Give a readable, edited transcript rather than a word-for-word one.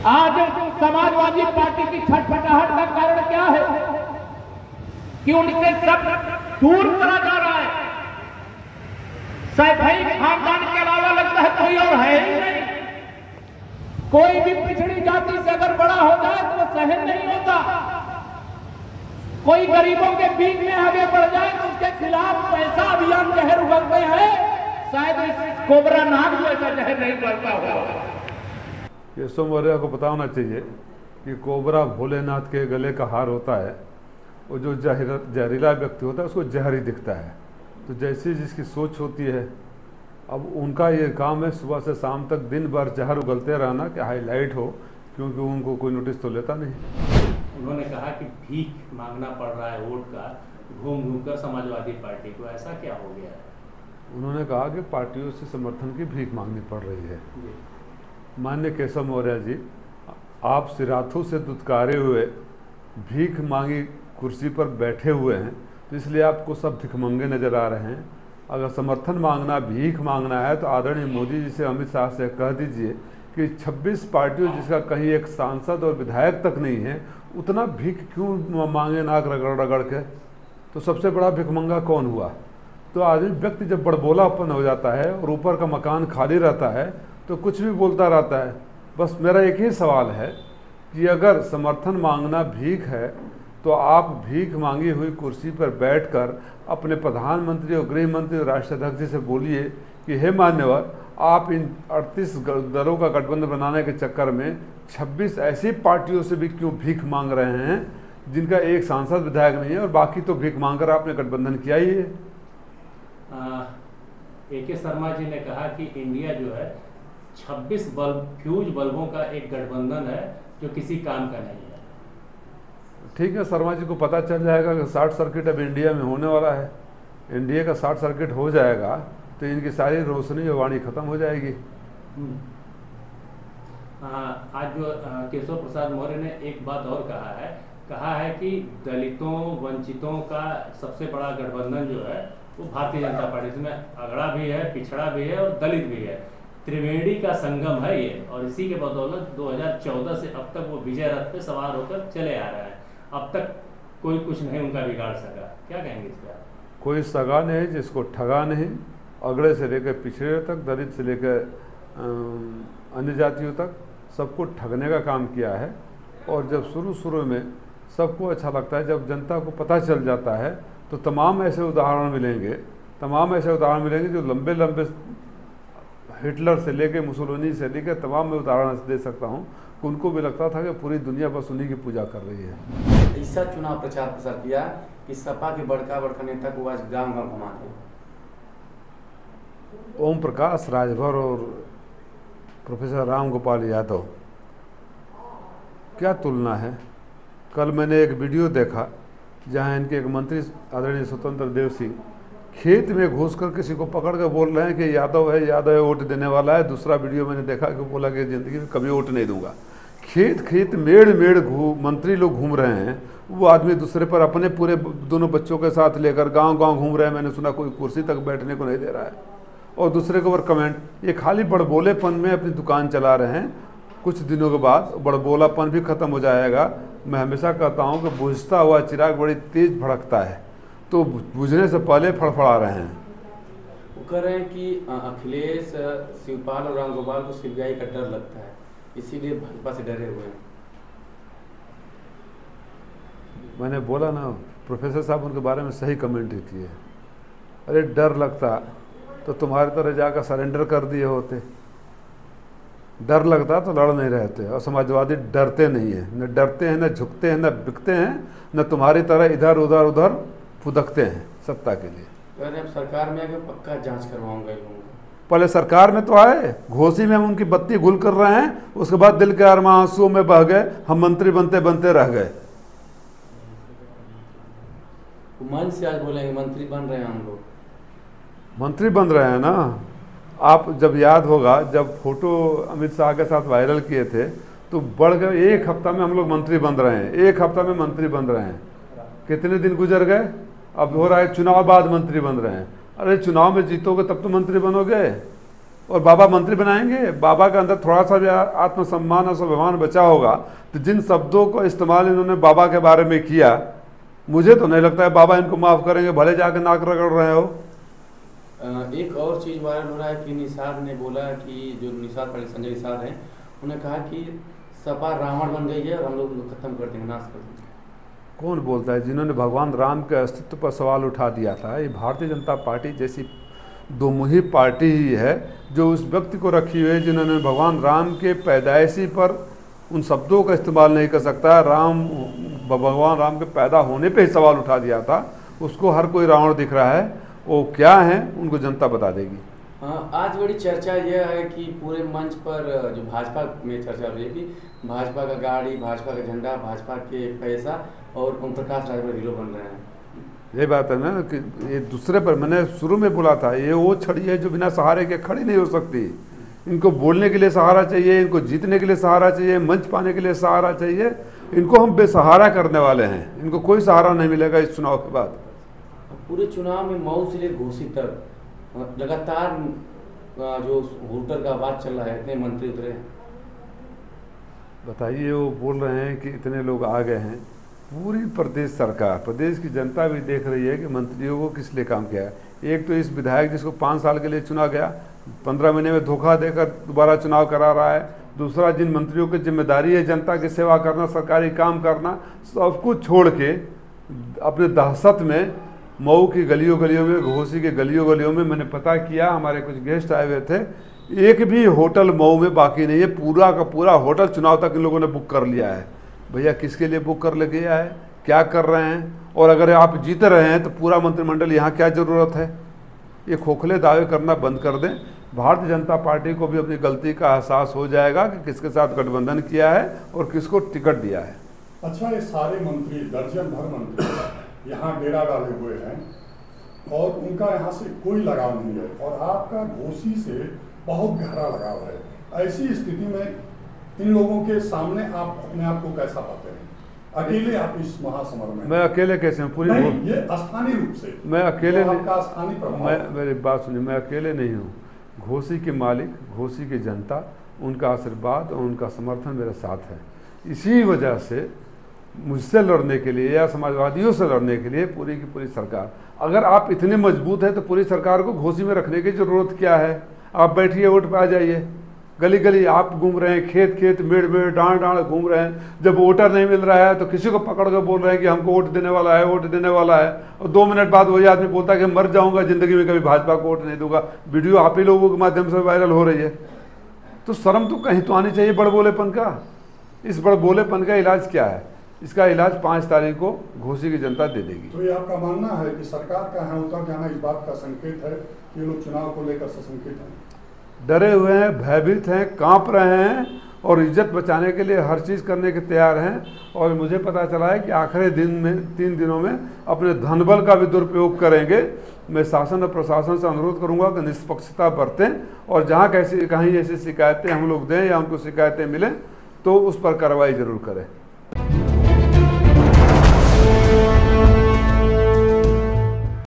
आज समाजवादी पार्टी की छटपटाहट का कारण क्या है कि उनसे सब दूर करा जा रहा है। सैफई खानदान के अलावा लगता है कोई और है ही नहीं। कोई भी पिछड़ी जाति से अगर बड़ा हो जाए तो वो सहन नहीं होता। कोई गरीबों के बीच में आगे बढ़ जाए तो उसके खिलाफ पैसा अभियान जहर उगलते हैं। शायद इस कोबरा नाग जो ऐसा जहर नहीं उगलता होगा। केशव मौर्य को पता होना चाहिए कि कोबरा भोलेनाथ के गले का हार होता है। वो जो जहरीला व्यक्ति होता है उसको जहर ही दिखता है। तो जैसी जिसकी सोच होती है, अब उनका ये काम है सुबह से शाम तक दिन भर जहर उगलते रहना कि हाईलाइट हो, क्योंकि उनको कोई नोटिस तो लेता नहीं। उन्होंने कहा कि भीख मांगना पड़ रहा है वोट का, घूम घूम कर समाजवादी पार्टी को, ऐसा क्या हो गया है? उन्होंने कहा कि पार्टियों से समर्थन की भीख मांगनी पड़ रही है। माननीय केशव मौर्य जी, आप सिराथू से दुत्कारे हुए भीख मांगी कुर्सी पर बैठे हुए हैं, तो इसलिए आपको सब भिखमंगे नजर आ रहे हैं। अगर समर्थन मांगना, भीख मांगना है तो आदरणीय मोदी जी से, अमित शाह से कह दीजिए कि 26 पार्टियों जिसका कहीं एक सांसद और विधायक तक नहीं है, उतना भीख क्यों मांगे नाक रगड़ रगड़ के? तो सबसे बड़ा भिखमंगा कौन हुआ? तो आदमी व्यक्ति जब बड़बोलापन हो जाता है और ऊपर का मकान खाली रहता है तो कुछ भी बोलता रहता है। बस मेरा एक ही सवाल है कि अगर समर्थन मांगना भीख है तो आप भीख मांगी हुई कुर्सी पर बैठकर अपने प्रधानमंत्री और गृह मंत्री और राष्ट्राध्यक्ष जी से बोलिए कि हे मान्यवर, आप इन 38 दलों का गठबंधन बनाने के चक्कर में 26 ऐसी पार्टियों से भी क्यों भीख मांग रहे हैं जिनका एक सांसद विधायक नहीं है, और बाकी तो भीख मांगकर आपने गठबंधन किया ही है। AK शर्मा जी ने कहा कि इंडिया जो है 26 फ्यूज बल्बों का एक गठबंधन है जो किसी काम का नहीं है। ठीक है, शर्मा जी को पता चल जाएगा कि शॉर्ट सर्किट अब इंडिया में होने वाला है। इंडिया का शॉर्ट सर्किट हो जाएगा तो इनकी सारी रोशनी और वाणी खत्म हो जाएगी। आज जो केशव प्रसाद मौर्य ने एक बात और कहा है कि दलितों वंचितों का सबसे बड़ा गठबंधन जो है वो भारतीय जनता पार्टी, इसमें अगड़ा भी है, पिछड़ा भी है और दलित भी है। त्रिवेणी का संगम है ये, और इसी के बदौलत 2014 से अब तक वो विजय रथ पे सवार होकर चले आ रहा है। अब तक कोई कुछ नहीं उनका बिगाड़ सका। क्या कहेंगे इस पर? कोई सगा नहीं जिसको ठगा नहीं। अगड़े से लेकर पिछड़े तक, दलित से लेकर अन्य जातियों तक सबको ठगने का काम किया है। और जब शुरू में सबको अच्छा लगता है, जब जनता को पता चल जाता है तो तमाम ऐसे उदाहरण मिलेंगे जो लंबे हिटलर से लेके मुसोलिनी से लेकर तमाम मैं उदाहरण दे सकता हूँ कि उनको भी लगता था कि पूरी दुनिया बस उन्हीं की पूजा कर रही है। ऐसा चुनाव प्रचार प्रसार किया कि सपा के बड़का नेता को आज गाँव घुमा दे। ओम प्रकाश राजभर और प्रोफेसर राम गोपाल यादव, क्या तुलना है। कल मैंने एक वीडियो देखा जहां इनके एक मंत्री आदरणीय स्वतंत्र देव सिंह खेत में घुसकर किसी को पकड़ कर बोल रहे हैं कि यादव है वोट देने वाला है। दूसरा वीडियो मैंने देखा कि बोला कि ज़िंदगी में कभी वोट नहीं दूंगा। खेत मेड़ मंत्री लोग घूम रहे हैं, वो आदमी दूसरे पर अपने पूरे दोनों बच्चों के साथ लेकर गांव घूम रहे हैं। मैंने सुना कोई कुर्सी तक बैठने को नहीं दे रहा है। और दूसरे के ऊपर कमेंट, ये खाली बड़बोलेपन में अपनी दुकान चला रहे हैं। कुछ दिनों के बाद बड़बोलापन भी खत्म हो जाएगा। मैं हमेशा कहता हूँ कि बुझता हुआ चिराग बड़ी तेज भड़कता है, तो बुझने से पहले फड़फड़ा रहे हैं। वो कह रहे हैं कि अखिलेश, शिवपाल और रामगोपाल को सीबीआई का डर लगता है, इसीलिए भाजपा से डरे हुए हैं। मैंने बोला ना, प्रोफेसर साहब उनके बारे में सही कमेंट किए। अरे डर लगता तो तुम्हारी तरह जाकर सरेंडर कर दिए होते। डर लगता तो लड़ नहीं रहते। और समाजवादी डरते नहीं है, न डरते हैं, न झुकते हैं, न बिकते हैं, न तुम्हारी तरह इधर उधर फुदकते हैं सत्ता के लिए। अब सरकार में आगे पक्का जांच करवाऊंगा इन लोगों को। पहले सरकार में तो आए, घोसी में हम उनकी बत्ती गुल कर रहे हैं, उसके बाद दिल के अरमां आंसुओं में बह गए, हम मंत्री बनते रह गए। मन से आज बोलेंगे मंत्री बन रहे हैं हम लोग, मंत्री बन रहे हैं ना। आप जब याद होगा, जब फोटो अमित शाह के साथ वायरल किए थे तो बढ़ गए। एक हफ्ता में हम लोग मंत्री बन रहे हैं, एक हफ्ता में मंत्री बन रहे हैं। कितने दिन गुजर गए, अब हो रहा है चुनाव बाद मंत्री बन रहे हैं। अरे चुनाव में जीतोगे तब तो मंत्री बनोगे। और बाबा मंत्री बनाएंगे? बाबा के अंदर थोड़ा सा भी आत्मसम्मान और स्वाभिमान बचा होगा तो जिन शब्दों को इस्तेमाल इन्होंने बाबा के बारे में किया, मुझे तो नहीं लगता है बाबा इनको माफ़ करेंगे, भले जाके नाक रगड़ रहे हो। एक और चीज़ वायरल हो रहा है कि निषाद ने बोला कि जो निषाद पंडित संजय निषाद हैं, उन्होंने कहा कि सपा रावण बन गई है और हम लोग खत्म कर देंगे, नाश कर देंगे। कौन बोलता है? जिन्होंने भगवान राम के अस्तित्व पर सवाल उठा दिया था, ये भारतीय जनता पार्टी जैसी दोमुही पार्टी ही है जो उस व्यक्ति को रखी हुई है जिन्होंने भगवान राम के पैदाइशी पर उन शब्दों का इस्तेमाल नहीं कर सकता। भगवान राम के पैदा होने पे ही सवाल उठा दिया था, उसको हर कोई रावण दिख रहा है। वो क्या है उनको जनता बता देगी। हाँ, आज बड़ी चर्चा यह है कि पूरे मंच पर जो भाजपा में चर्चा हो रही है कि भाजपा का गाड़ी, भाजपा का झंडा, भाजपा के पैसा और ओम प्रकाश राजभर हीरो बन रहे हैं। ये बात है ना कि ये दूसरे पर, मैंने शुरू में बोला था, ये वो छड़ी है जो बिना सहारे के खड़ी नहीं हो सकती। इनको बोलने के लिए सहारा चाहिए, इनको जीतने के लिए सहारा चाहिए, मंच पाने के लिए सहारा चाहिए। इनको हम बेसहारा करने वाले हैं, इनको कोई सहारा नहीं मिलेगा इस चुनाव के बाद। पूरे चुनाव में मऊ से लेकर घोसी तक लगातार जो वोटर का आवाज चल रहा है, इतने मंत्री उतरे हैं। बताइए, वो बोल रहे हैं कि इतने लोग आ गए हैं। पूरी प्रदेश सरकार, प्रदेश की जनता भी देख रही है कि मंत्रियों को किस लिए काम किया है। एक तो इस विधायक जिसको 5 साल के लिए चुना गया, 15 महीने में धोखा देकर दोबारा चुनाव करा रहा है। दूसरा, जिन मंत्रियों की जिम्मेदारी है जनता की सेवा करना, सरकारी काम करना, सब कुछ छोड़ के अपने दहशत में मऊ की गलियों गलियों में, घोसी के गलियों गलियों में, मैंने पता किया, हमारे कुछ गेस्ट आए हुए थे, एक भी होटल मऊ में बाकी नहीं है। पूरा का पूरा होटल चुनाव तक इन लोगों ने बुक कर लिया है। भैया किसके लिए बुक कर लिया है, क्या कर रहे हैं? और अगर आप जीत रहे हैं तो पूरा मंत्रिमंडल यहाँ क्या ज़रूरत है? ये खोखले दावे करना बंद कर दें। भारतीय जनता पार्टी को भी अपनी गलती का एहसास हो जाएगा कि किसके साथ गठबंधन किया है और किसको टिकट दिया है। अच्छा, ये सारे मंत्री, दर्जन भर मंत्री यहाँ डेरा डाले हुए हैं और उनका यहाँ से कोई लगाव नहीं है और आपका घोसी से बहुत गहरा लगाव है। ऐसी स्थिति में इन लोगों के सामने आप अपने आप को कैसा पाते हैं? अकेले आप इस महासमर में? मैं अकेले कैसे हूँ? पूरी नहीं, ये स्थानीय रूप से मैं अकेले नहीं, आपका स्थानीय प्रभाव। मेरी बात सुनिए, मैं अकेले नहीं हूँ। घोसी के मालिक, घोसी की जनता, उनका आशीर्वाद और उनका समर्थन मेरे साथ है। इसी वजह से मुझसे लड़ने के लिए या समाजवादियों से लड़ने के लिए पूरी की पूरी सरकार, अगर आप इतने मजबूत हैं तो पूरी सरकार को घोसी में रखने की जरूरत क्या है? आप बैठिए, वोट पे आ जाइए। गली गली आप घूम रहे हैं, खेत खेत, मेड़ मेड़, डांड डांड घूम रहे हैं। जब वोटर नहीं मिल रहा है तो किसी को पकड़ कर बोल रहे हैं कि हमको वोट देने वाला है, वोट देने वाला है, और 2 मिनट बाद वही आदमी बोलता है कि मर जाऊंगा, जिंदगी में कभी भाजपा को वोट नहीं दूंगा। वीडियो आप ही लोगों के माध्यम से वायरल हो रही है। तो शर्म तो कहीं तो आनी चाहिए बड़बोलेपन का। इस बड़बोलेपन का इलाज क्या है? इसका इलाज 5 तारीख को घोसी की जनता दे देगी। तो ये आपका मानना है कि सरकार का यहाँ उतर जाना इस बात का संकेत है कि ये लोग चुनाव को लेकर सशंकित हैं, डरे हुए हैं, भयभीत हैं, कांप रहे हैं और इज्जत बचाने के लिए हर चीज़ करने के तैयार हैं। और मुझे पता चला है कि आखिरी दिन में 3 दिनों में अपने धनबल का भी दुरुपयोग करेंगे। मैं शासन और प्रशासन से अनुरोध करूंगा कि निष्पक्षता बरतें और जहाँ कहीं ऐसी शिकायतें हम लोग दें या उनको शिकायतें मिलें तो उस पर कार्रवाई जरूर करें।